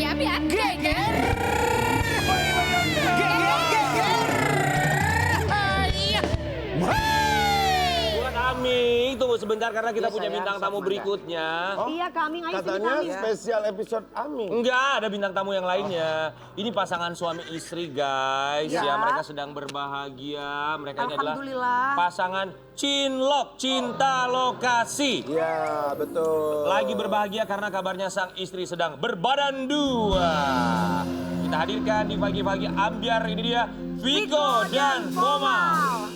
Abi ya. Geger. Bukan Aming, tunggu sebentar karena kita punya bintang tamu berikutnya. Iya, Kaming, ayo sini Katanya Kaming. spesial episode Aming. Enggak, ada bintang tamu yang lainnya. Ini pasangan suami istri, guys. Ya, mereka sedang berbahagia. Mereka ini adalah Alhamdulillah. pasangan Cinlok, cinta lokasi. Iya, betul. Lagi berbahagia karena kabarnya sang istri sedang berbadan dua. Kita hadirkan di pagi-pagi ambiar, ini dia Viko dan Fomal.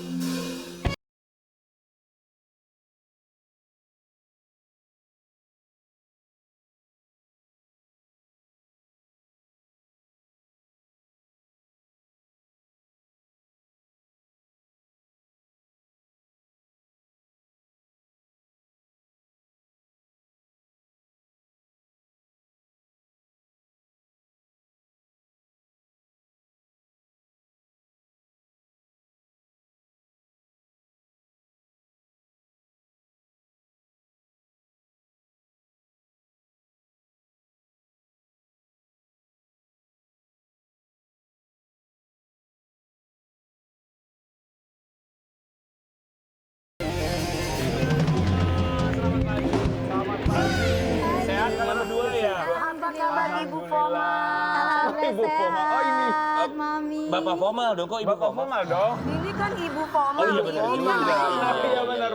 Sehat kalian berdua ya? Apa kabar Ibu Fomal? Ibu Fomal. Oh ini. Mami. Bapak Fomal dong, kok Ibu Bapak Fomal? Fomal dong. Ini kan Ibu Fomal. Oh iya benar ini juga. kan. Iya benar.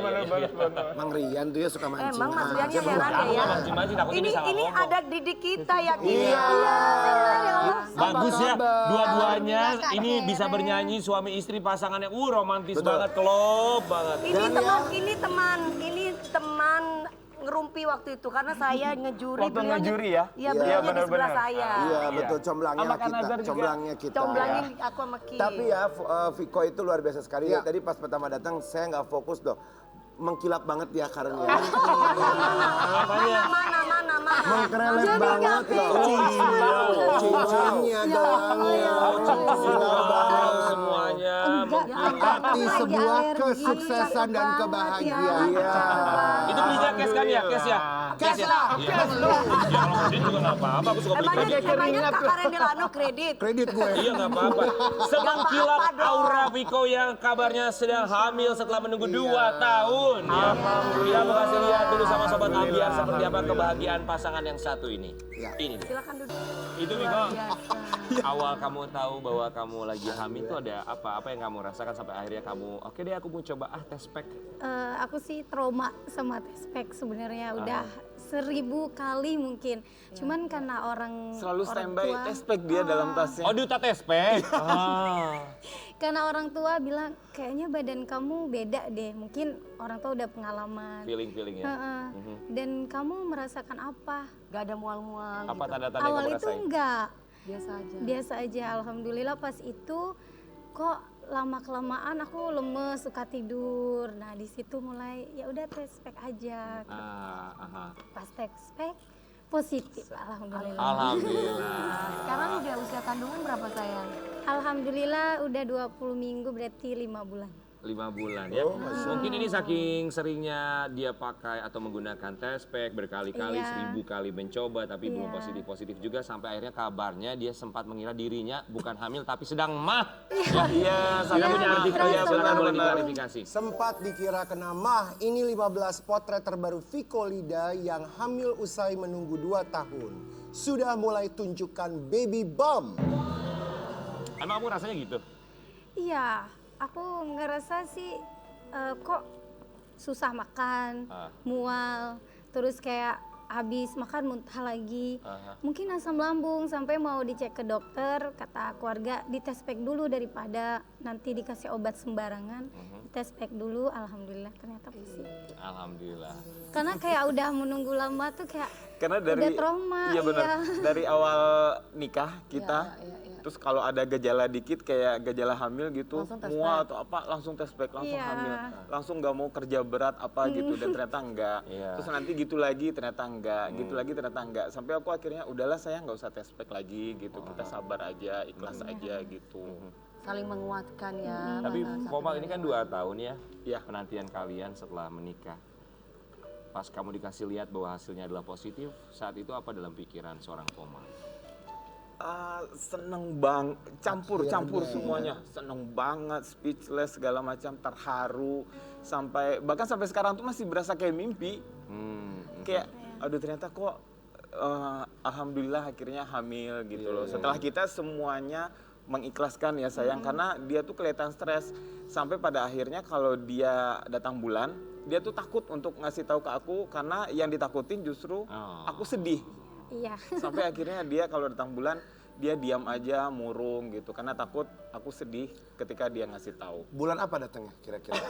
Mang Rian tuh ya suka mancing. Emang Mas Rian ya heran Aku ya. nggak mancing-mancing, takut ini salah Ini ngomong. adat didik kita ya Ki. Iya. Bagus ya, Sabar. dua-duanya ini bisa bernyanyi suami istri pasangannya. Romantis banget, klop banget. Ini teman ngerumpi waktu itu karena saya ngejuri. Waktu ngejuri ya? Iya, Iya, beliaunya di sebelah benar-benar. saya. Iya betul, comblangnya Sama Kak kita. Nazar juga. Comblangnya kita. Comblangin aku sama Ki. Tapi ya Viko itu luar biasa sekali. Iya. Tadi pas pertama datang saya nggak fokus loh. Mengkilap banget ya karena. Apanya? Mana. Mengkerelet banget loh. Cincinnya, gelangnya, silau banget. Semuanya. Arti sebuah kesuksesan dan kebahagiaan. Iya. Itu belinya cash kan ya, cash ya? Cash lah. Iya. Ya kalau kredit juga nggak apa-apa, aku suka beli kredit. Emangnya Kak Karen Delano kredit. Kredit gue. Iya nggak apa-apa. Semengkilap apa-apa dong. aura Viko yang kabarnya sedang hamil setelah menunggu 2 tahun. Ya. Kita mau kasih lihat dulu sama Sobat Ambiar seperti apa kebahagiaan pasangan yang satu ini. Ya. Ini dia. Silakan duduk. Itu Viko, awal kamu tahu bahwa kamu lagi hamil itu ada apa? Apa yang kamu rasakan sampai akhirnya kamu, oke deh aku mau coba tes pack. Aku sih trauma sama tespek sebenarnya udah 1000 kali mungkin. Cuman karena orang Selalu orang standby tua- test pack dia dalam tasnya. Oh duta tes pack? Karena orang tua bilang kayaknya badan kamu beda deh. Mungkin orang tua udah pengalaman. Feeling ya. Heeh. Dan kamu merasakan apa? Gak ada mual-mual Apa gitu. tanda-tanda yang Awal kamu itu rasain? enggak. Biasa aja. Biasa aja, alhamdulillah pas itu kok lama kelamaan aku lemes, suka tidur. Nah di situ mulai ya udah tes pack aja. Pas tes pack positif, alhamdulillah. Alhamdulillah. Sekarang udah usia kandungan berapa sayang? Alhamdulillah udah 20 minggu berarti 5 bulan. 5 bulan ya. Mungkin ini saking seringnya dia pakai atau menggunakan test pack berkali-kali, Iya. 1000 kali mencoba tapi belum Iya. positif-positif juga sampai akhirnya kabarnya dia sempat mengira dirinya bukan hamil tapi sedang mah. Iya, Kita punya arti iya, silakan boleh benar. diklarifikasi. Sempat dikira kena mah, ini 15 potret terbaru Viko Lida yang hamil usai menunggu 2 tahun. Sudah mulai tunjukkan baby bump. Emang kamu rasanya gitu? Iya, aku ngerasa sih kok susah makan, mual, terus kayak habis makan muntah lagi. Mungkin asam lambung sampai mau dicek ke dokter, kata keluarga dites pack dulu daripada nanti dikasih obat sembarangan. Dites pack dulu, alhamdulillah ternyata positif. Alhamdulillah. Karena kayak udah menunggu lama tuh kayak Karena dari udah trauma. Iya benar. iya. Dari awal nikah kita, terus kalau ada gejala dikit kayak gejala hamil gitu, mual atau apa langsung tes pack, langsung Iya. hamil, langsung nggak mau kerja berat apa gitu dan ternyata enggak. Iya. Terus nanti gitu lagi ternyata enggak, gitu lagi ternyata enggak. Sampai aku akhirnya udahlah saya nggak usah tes pack lagi gitu, kita sabar aja, ikhlas aja gitu. Saling menguatkan ya. Tapi Fomal ini kan 2 tahun ya, Iya. penantian kalian setelah menikah. Pas kamu dikasih lihat bahwa hasilnya adalah positif, saat itu apa dalam pikiran seorang Fomal? seneng campur semuanya, seneng banget, speechless segala macam, terharu, bahkan sampai sekarang tuh masih berasa kayak mimpi. Kayak aduh ternyata kok alhamdulillah akhirnya hamil gitu loh. Setelah kita semuanya mengikhlaskan ya sayang, karena dia tuh kelihatan stres sampai pada akhirnya kalau dia datang bulan dia tuh takut untuk ngasih tahu ke aku karena yang ditakutin justru aku sedih. Iya. Sampai akhirnya dia kalau datang bulan dia diam aja, murung gitu karena takut aku sedih ketika dia ngasih tahu. Bulan apa datangnya kira-kira?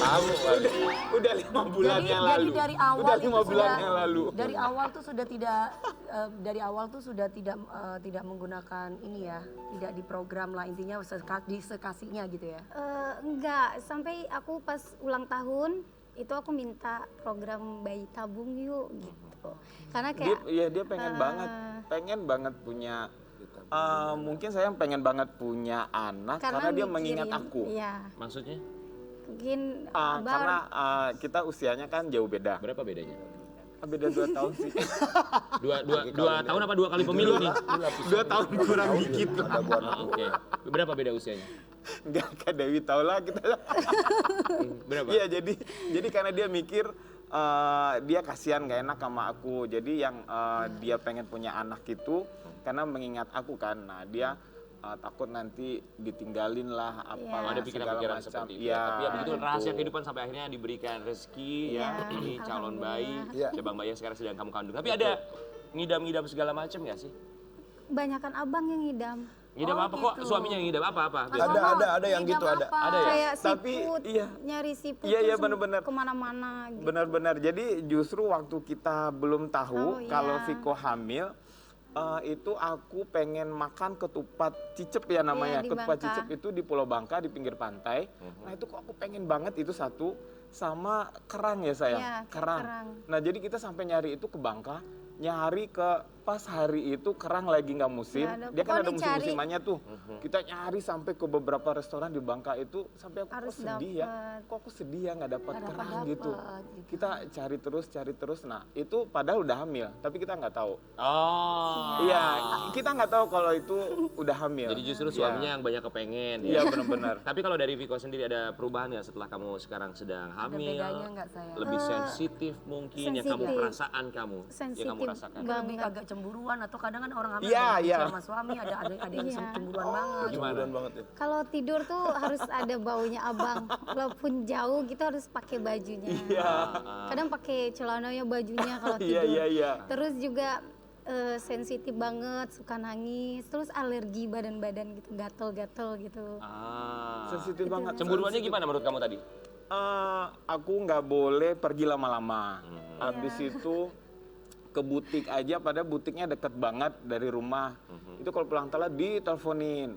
Tahu kali. Udah 5 bulan yang lalu. Jadi dari awal udah 5 itu bulan sudah, yang lalu. Dari awal tuh sudah tidak tidak menggunakan ini ya, tidak diprogram lah intinya sekasihnya gitu ya. Enggak, sampai aku pas ulang tahun itu aku minta program bayi tabung yuk gitu. Karena kayak Dia pengen banget punya mungkin saya pengen banget punya anak karena dia mengingat aku. Iya. Maksudnya? Mungkin Karena kita usianya kan jauh beda. Berapa bedanya? Beda 2 tahun sih. Dua tahun apa 2 kali pemilu nih? 2 tahun kurang dikit lah. Oke. Berapa beda usianya? Enggak, Kak Dewi tahu lah kita. Berapa? Iya, jadi karena dia mikir dia kasihan gak enak sama aku. Jadi yang dia pengen punya anak itu karena mengingat aku kan. Nah, dia takut nanti ditinggalin lah Ada pikiran-pikiran seperti itu. Iya, Tapi ya begitu rahasia kehidupan sampai akhirnya diberikan rezeki ya. Ini calon bayi, cabang bayi yang sekarang sedang kamu kandung. Tapi ada ngidam-ngidam segala macam nggak sih? banyakan abang yang ngidam. Ngidam apa kok? Suaminya yang ngidam apa? Ada yang gitu ada. Ada ya? Kayak Tapi, siput, iya. nyari siput Iya, terus bener-bener. kemana-mana gitu. Benar-benar. Jadi justru waktu kita belum tahu Oh, kalau iya. Viko hamil, itu aku pengen makan ketupat cicep ya namanya. Iya, di Ketupat Bangka. cicep itu di Pulau Bangka di pinggir pantai. Nah itu kok aku pengen banget itu satu sama kerang ya sayang. Iya, kerang. Nah jadi kita sampai nyari itu ke Bangka, nyari ke pas hari itu kerang lagi nggak musim. Nggak ada. Dia kan ada Pokoknya cari. musim-musimannya tuh. Kita nyari sampai ke beberapa restoran di Bangka itu sampai aku Harus kok sedih ya. dapet. Kok aku sedih ya nggak dapat Nggak kerang dapet, gitu. gitu. Kita cari terus. Nah itu padahal udah hamil, tapi kita nggak tahu. Oh. Iya, kita nggak tahu kalau itu udah hamil. Jadi justru Iya. suaminya yang banyak kepengen. Iya benar-benar. Tapi kalau dari Viko sendiri ada perubahan nggak setelah kamu sekarang sedang hamil? bedanya nggak, sayang? Lebih sensitif mungkin yang kamu sensitif. perasaan kamu, yang kamu Sensitif rasakan. banget. Lebih agak cemburuan atau kadang kan orang hamil Iya, ada iya. sama suami ada yang Iya. cemburuan banget. Cemburuan banget ya. Kalau tidur tuh harus ada baunya abang. Walaupun jauh gitu harus pakai bajunya. Iya. Kadang pakai celananya bajunya kalau Iya, tidur. iya. Terus juga sensitif banget, suka nangis, terus alergi badan-badan gitu, gatel-gatel gitu. Sensitif banget. Cemburuannya gimana menurut kamu tadi? Aku nggak boleh pergi lama-lama. Habis itu ke butik aja, padahal butiknya deket banget dari rumah. Itu kalau pulang telat diteleponin.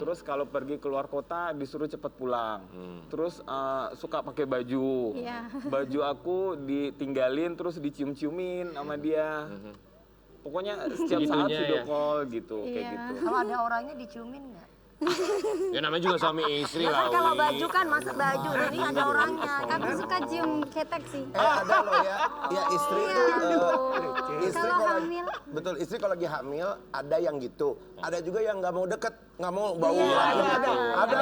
Terus kalau pergi keluar kota disuruh cepet pulang. Terus suka pakai baju. Iya. Baju aku ditinggalin terus dicium-ciumin sama dia. Pokoknya setiap saat Segitunya video ya? call gitu, kayak Iya. gitu. Kalau ada orangnya diciumin nggak? Ya namanya juga suami istri Ya lah. kan kalau Wi. baju kan masuk baju, jadi ada orangnya. Kan Aku suka cium ketek sih. Ada loh ya. Ya istri tuh istri Kalau kalau hamil. betul istri kalau lagi hamil ada yang gitu. Ada juga yang nggak mau deket, nggak mau bau Iya, lagi. ada. Ada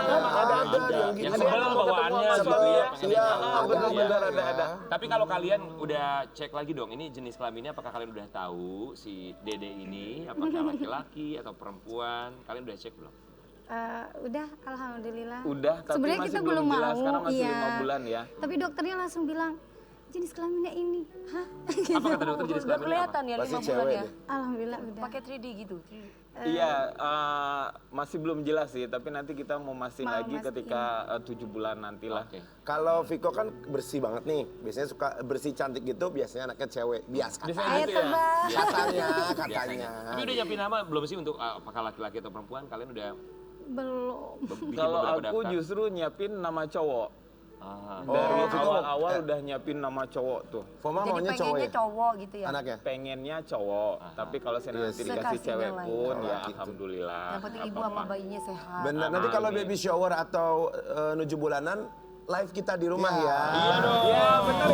yang gitu. Yang sebel bawaannya Sebel, suami ya. iya, benar ada. Tapi kalau kalian udah cek lagi dong, ini jenis kelaminnya apakah kalian udah tahu si Dede ini apakah laki-laki atau perempuan? Kalian udah cek belum? Udah, alhamdulillah. Udah, tapi Sebenarnya masih kita belum belum jelas mau, karena masih iya. 5 bulan ya. Tapi dokternya langsung bilang jenis kelaminnya ini. Hah? Apa kata dokter jenis Udah kelaminnya apa? kelihatan ya Pasti 5 bulan cewek ya. deh. Alhamdulillah udah. Pakai 3D gitu. 3D. Iya, masih belum jelas sih, tapi nanti kita mau mastiin Mau lagi mastiin. ketika 7 bulan nanti lah. Oke. Kalau Viko kan bersih banget nih. Biasanya suka bersih cantik gitu, biasanya anaknya cewek. Biasa. Biasanya Ayo gitu ya. tebak. Katanya. Biasanya. Tapi udah nyiapin nama belum sih untuk apakah laki-laki atau perempuan? Kalian udah Belum. bikin Kalau beberapa aku daftar? justru nyiapin nama cowok. Ah. Dari Viko, awal-awal udah nyiapin nama cowok tuh. Foma Jadi maunya cowok pengennya ya? cowok gitu ya. Anaknya? Pengennya cowok, tapi kalau saya nanti dikasih Sekasihnya cewek lah ya. pun Oh, ya gitu. alhamdulillah. Yang penting nggak ibu sama apa-apa. bayinya sehat. Bener. Nanti kalau Amin. baby shower atau 7 bulanan live kita di rumah ya. Iya dong. Iya, bener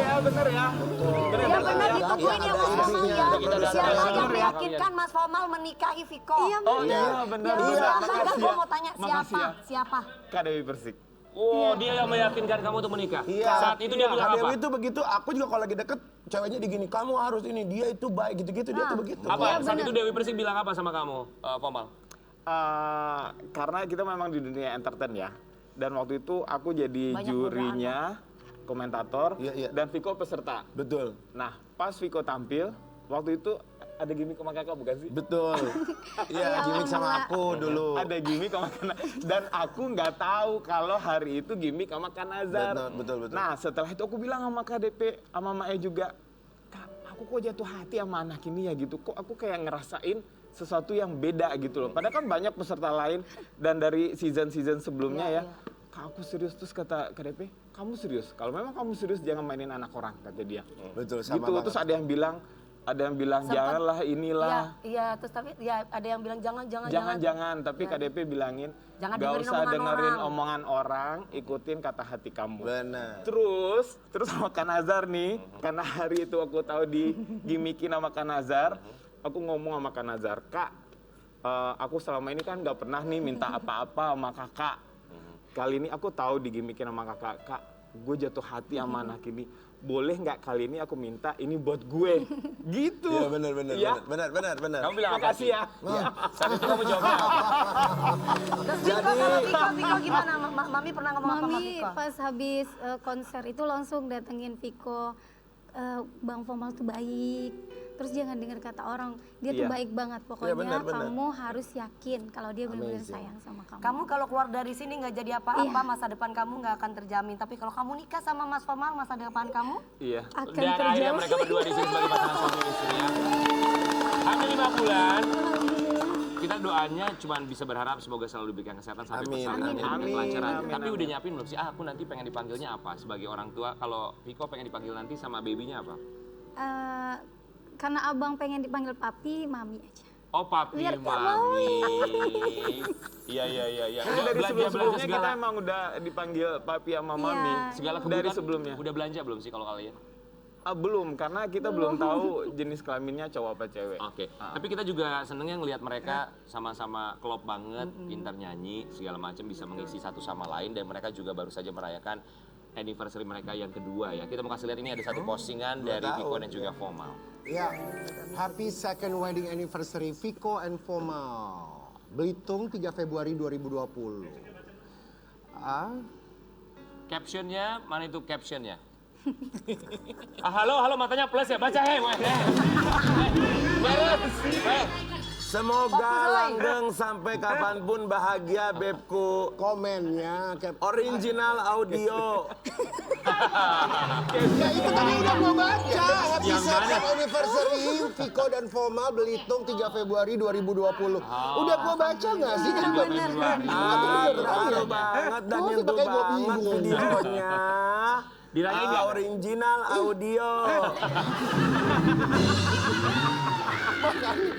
ya. Bener Ya ya. benar ditungguin ya Mas Formal ya. Kita ada Siapa acara. yang meyakinkan Mas Formal menikahi Viko? Iya Oh benar. iya, bener. Yang bener. siapa? Makasih Gue ya. mau tanya Makasih siapa? ya. Siapa? Kak Dewi Persik. Oh, dia yang meyakinkan kamu untuk menikah. Iya. Saat itu dia bilang Kak apa? Dewi itu begitu, aku juga kalau lagi deket, ceweknya digini, kamu harus ini, dia itu baik gitu-gitu, dia tuh begitu. Apa? Iya, Saat benar. itu Dewi Persik bilang apa sama kamu, Formal? Karena kita memang di dunia entertain ya. Dan waktu itu aku jadi Banyak jurinya, komentator, Iya, iya. dan Viko peserta. Betul, Nah, pas Viko tampil, waktu itu ada gimmick sama kakak bukan sih? betul. Iya, gimmick sama aku dulu. Ada gimmick sama dan aku nggak tahu kalau hari itu gimmick sama Kak Nazar. Betul. Nah, setelah itu aku bilang sama KDP, sama Mae juga, Kak, aku kok jatuh hati sama anak ini ya gitu. Kok aku kayak ngerasain sesuatu yang beda gitu loh. Padahal kan banyak peserta lain dan dari season-season sebelumnya ya. Kak, aku serius. Terus kata KDP, kamu serius? Kalau memang kamu serius jangan mainin anak orang, kata dia. Betul, sama Gitu, banget. terus ada yang bilang Sempat- janganlah inilah. Iya, terus tapi ya ada yang bilang jangan. Jangan, tapi KDP bilangin Jangan gak dengerin usah omongan dengerin orang." omongan orang, ikutin kata hati kamu. Benar. Terus sama Kak Nazar nih, karena hari itu aku tahu di gimmickin sama Kak Nazar, aku ngomong sama Kak Nazar, Kak, aku selama ini kan gak pernah nih minta apa-apa sama kakak. Kali ini aku tahu di gimmickin sama kakak, Kak, gue jatuh hati sama anak ini. Boleh nggak kali ini aku minta ini buat gue? Gitu. Iya, benar. Ya. Benar. Kamu bilang apa Makasih sih? ya. Saat itu kamu jawabnya apa? Terus Viko sama Viko gimana? Mami pernah ngomong apa sama Mami Viko? pas habis konser itu langsung datengin Viko, Bang Formal tuh baik. Terus jangan dengar kata orang, dia tuh Iya. baik banget. Pokoknya benar. kamu harus yakin kalau dia benar-benar sayang sama kamu. Kamu kalau keluar dari sini nggak jadi apa-apa, masa depan kamu nggak akan terjamin. Tapi kalau kamu nikah sama Mas Formal, masa depan kamu Iya. akan Dan akhirnya terjadi. mereka berdua di sini sebagai pasangan suami istri ya. Hamil 5 bulan. Kita doanya cuma bisa berharap semoga selalu diberikan kesehatan sampai Amin, persalinan dan amin. kelancaran. Amin, Tapi amin. udah nyiapin belum sih? Aku nanti pengen dipanggilnya apa sebagai orang tua? Kalau Viko pengen dipanggil nanti sama babynya apa? Karena abang pengen dipanggil papi, mami aja. Oh papi, Biar gak mami. Iya. Karena dari Belanja sebelumnya kita segala, emang udah dipanggil papi sama Iya. mami. segala dari kebutuhan. sebelumnya. Udah belanja belum sih kalau kalian? Belum, karena kita belum tahu jenis kelaminnya cowok apa cewek. Oke, tapi kita juga senengnya ngelihat mereka sama-sama klop banget, pintar nyanyi, segala macam bisa mengisi satu sama lain dan mereka juga baru saja merayakan anniversary mereka yang kedua ya. Kita mau kasih lihat ini ada satu postingan dari Viko dan juga Formal. Ya, happy second wedding anniversary Viko and Formal. Belitung 3 Februari 2020. Captionnya, mana itu captionnya? Halo, matanya plus ya, baca beres. Semoga langgeng sampai kapanpun bahagia bebku. Komennya, Original audio. ya itu tadi udah mau baca. Happy Yang mana? second anniversary Viko dan Formal Belitung 3 Februari 2020. Udah gua baca nggak sih? Kan gua Terlalu banget dan Gua sih nyentuh pakai gua banget bingung. videonya. Dirayain nggak? Original audio.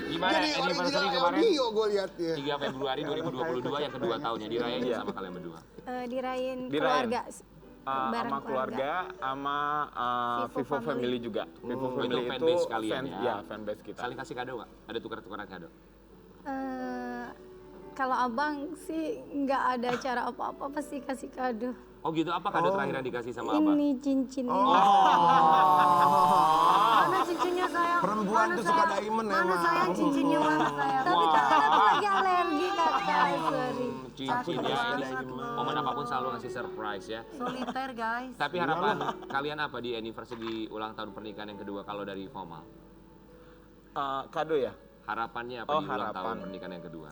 Gimana Jadi anniversary original kemarin? audio gue lihat ya. 3 Februari 2022 yang kedua tahunnya dirayain sama kalian berdua. Dirayain Dirayain. keluarga. Bareng Sama keluarga, sama Vivo Vivo Family. Family juga. Vivo Itu Family itu fanbase kalian fans, ya? ya fanbase kita. Saling kasih kado nggak? Ada tukar-tukaran kado? Kalau abang sih nggak ada cara apa-apa pasti kasih kado. Oh gitu, apa kado terakhir yang dikasih sama abang? Ini cincin ini. Mana cincinnya sayang? Perempuan Mana tuh suka sayang? diamond Mana emang. sayang cincinnya mana sayang? Tapi tangan aku lagi alergi kakak, sorry. Cincin ya, ini momen apapun selalu ngasih surprise ya. Soliter guys. Tapi harapan kalian apa di anniversary di ulang tahun pernikahan yang kedua kalau dari Formal? Kado ya? Harapannya apa Oh, di ulang harapan. tahun pernikahan yang kedua?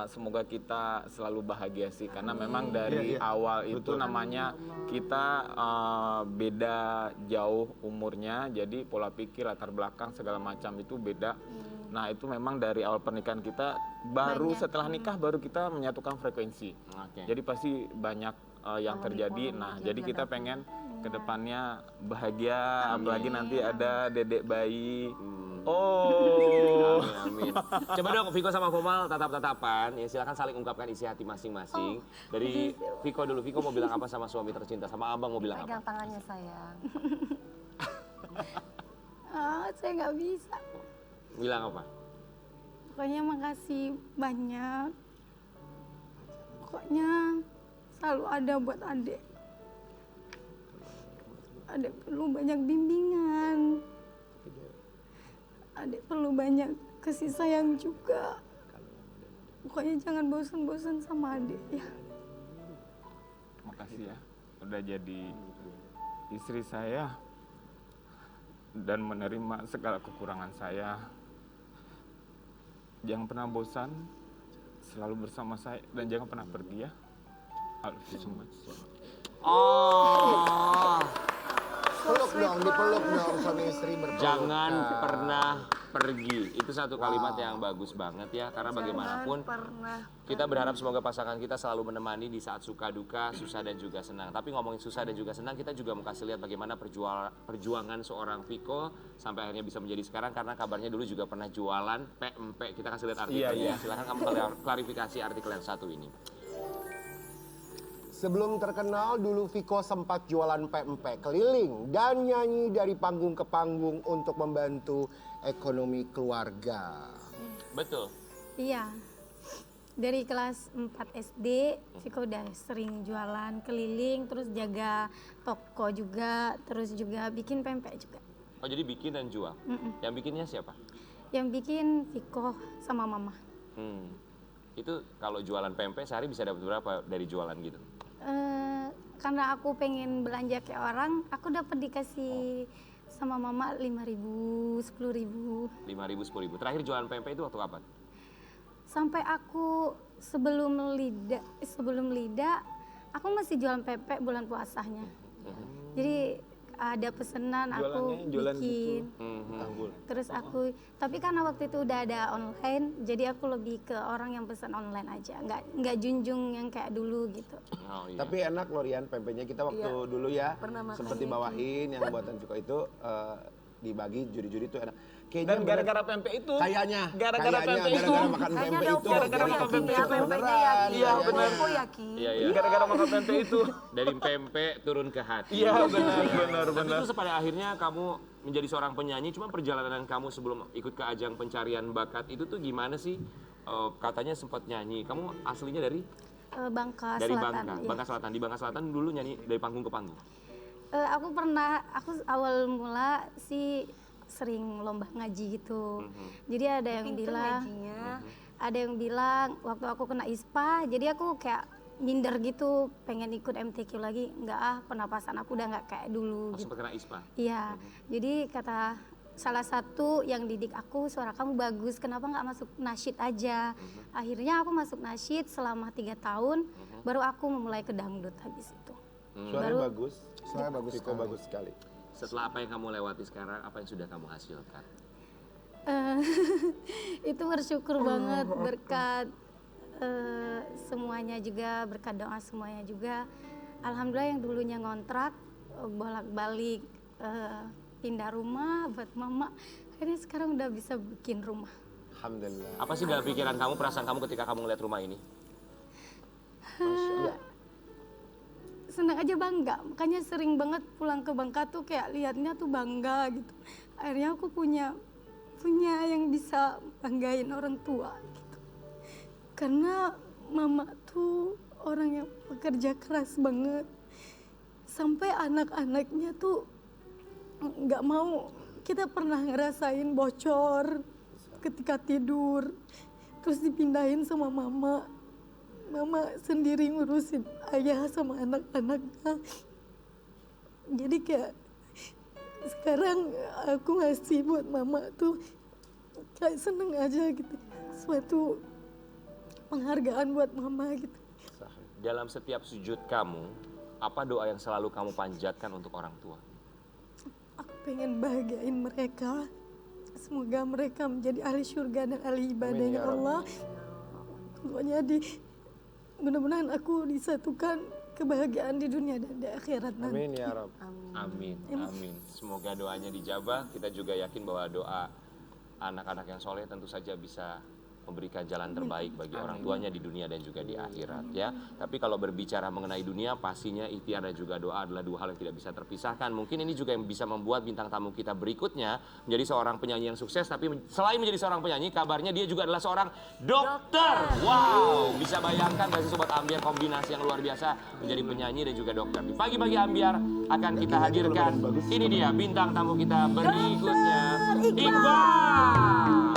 Semoga kita selalu bahagia sih karena memang dari awal itu namanya kita beda jauh umurnya, jadi pola pikir latar belakang segala macam itu beda. Nah itu memang dari awal pernikahan kita, baru setelah nikah baru kita menyatukan frekuensi. Oke. Jadi pasti banyak yang terjadi. Nah jadi kita pengen kedepannya bahagia, apalagi nanti ada dedek bayi. Oh. Amin, amin. Coba dong Viko sama Komal tatap-tatapan, ya silakan saling ungkapkan isi hati masing-masing. Dari Viko dulu, Viko mau bilang apa sama suami tercinta, sama abang mau bilang Pegang apa? tangannya sayang. Saya nggak bisa. Bilang apa? Pokoknya makasih banyak. Pokoknya selalu ada buat adik. Adik perlu banyak bimbingan. Adik perlu banyak kasih sayang juga. Pokoknya jangan bosan-bosan sama adik ya. Makasih ya, udah jadi istri saya dan menerima segala kekurangan saya. Jangan pernah bosan, selalu bersama saya dan jangan pernah pergi ya. I love you so much. Oh, Peluk dong, dipeluk dong suami istri berpeluk. jangan pernah pergi. Itu satu kalimat yang bagus banget ya, karena bagaimanapun Pernah. kita berharap semoga pasangan kita selalu menemani di saat suka duka, susah dan juga senang. Tapi ngomongin susah dan juga senang, kita juga mau kasih lihat bagaimana perjuangan seorang Viko sampai akhirnya bisa menjadi sekarang, karena kabarnya dulu juga pernah jualan PMP. Kita kasih lihat artikelnya. Iya. Silakan kamu klarifikasi artikel yang satu ini. Sebelum terkenal, dulu Viko sempat jualan pempek keliling dan nyanyi dari panggung ke panggung untuk membantu ekonomi keluarga. Betul. Iya. Dari kelas 4 SD, Viko udah sering jualan keliling, terus jaga toko juga, terus juga bikin pempek juga. Oh jadi bikin dan jual. Yang bikinnya siapa? Yang bikin Viko sama mama. Itu kalau jualan pempek sehari bisa dapat berapa dari jualan gitu? Karena aku pengen belanja ke orang, aku dapat dikasih sama mama 5.000, 10.000. 5.000, 10.000. Terakhir jualan pempek itu waktu kapan? Sampai aku sebelum lidah, aku masih jualan pempek bulan puasanya. Jadi ada pesanan aku Jualan bikin. Terus aku, tapi karena waktu itu udah ada online, jadi aku lebih ke orang yang pesan online aja, nggak junjung yang kayak dulu gitu. Oh iya. Tapi enak loh Rian, pempeknya kita waktu dulu ya sempat dibawain yang buatan Viko itu dibagi juri-juri itu enak. Dan gara-gara pempek itu, Kayaknya gara-gara pempek itu, gara-gara makan Kayaknya pempek ada itu, gara-gara jadi makan kepicu pempek itu. beneran. Iya, benar. Aku yakin. Iya, iya. gara-gara makan pempek itu. Dari pempek turun ke hati. Iya, benar. Tapi itu pada akhirnya kamu menjadi seorang penyanyi, cuma perjalanan kamu sebelum ikut ke ajang pencarian bakat itu tuh gimana sih? Katanya sempat nyanyi. Kamu aslinya dari Bangka dari Selatan. Bangka, iya. Bangka Selatan. Di Bangka Selatan dulu nyanyi dari panggung ke panggung. Aku awal mula sih sering lomba ngaji gitu. Jadi ada yang Pinter bilang, ngajinya. ada yang bilang waktu aku kena ISPA, jadi aku kayak minder gitu, pengen ikut MTQ lagi, enggak pernapasan aku udah nggak kayak dulu. Langsung Gitu. kena ISPA. Iya, jadi kata salah satu yang didik aku, suara kamu bagus, kenapa nggak masuk nasyid aja? Akhirnya aku masuk nasyid selama 3 tahun, baru aku memulai ke dangdut habis itu. Suaranya bagus. Suaranya bagus Viko sekali. bagus sekali. Setelah apa yang kamu lewati sekarang, apa yang sudah kamu hasilkan? Itu bersyukur banget berkat semuanya juga, berkat doa semuanya juga. Alhamdulillah yang dulunya ngontrak, bolak-balik pindah rumah buat mama, akhirnya sekarang udah bisa bikin rumah. Alhamdulillah. Apa sih dalam pikiran kamu, perasaan kamu ketika kamu ngeliat rumah ini? Senang aja, bangga, makanya sering banget pulang ke Bangka tuh kayak liatnya tuh bangga gitu. Akhirnya aku punya yang bisa banggain orang tua gitu. Karena mama tuh orang yang pekerja keras banget, sampai anak-anaknya tuh nggak mau. Kita pernah ngerasain bocor ketika tidur, terus dipindahin sama mama sendiri ngurusin ayah sama anak-anaknya. Jadi kayak sekarang aku ngasih buat mama tuh kayak seneng aja gitu, suatu penghargaan buat mama gitu. Dalam setiap sujud kamu, apa doa yang selalu kamu panjatkan untuk orang tua? Aku pengen bahagiain mereka, Semoga mereka menjadi ahli surga dan ahli ibadahnya Amin, ya Allah. Pokoknya mudah-mudahan aku disatukan kebahagiaan di dunia dan di akhirat nanti. Amin ya Rob. Amin, amin. Semoga doanya dijabah. Kita juga yakin bahwa doa anak-anak yang soleh tentu saja bisa memberikan jalan terbaik bagi orang tuanya di dunia dan juga di akhirat ya. Tapi kalau berbicara mengenai dunia, pastinya ikhtiar dan juga doa adalah dua hal yang tidak bisa terpisahkan. Mungkin ini juga yang bisa membuat bintang tamu kita berikutnya menjadi seorang penyanyi yang sukses, tapi selain menjadi seorang penyanyi, kabarnya dia juga adalah seorang dokter. Wow, bisa bayangkan gak sih Sobat Ambiar, kombinasi yang luar biasa menjadi penyanyi dan juga dokter. Di Pagi-Pagi Ambiar akan kita hadirkan, ini dia bintang tamu kita berikutnya, Iqbal.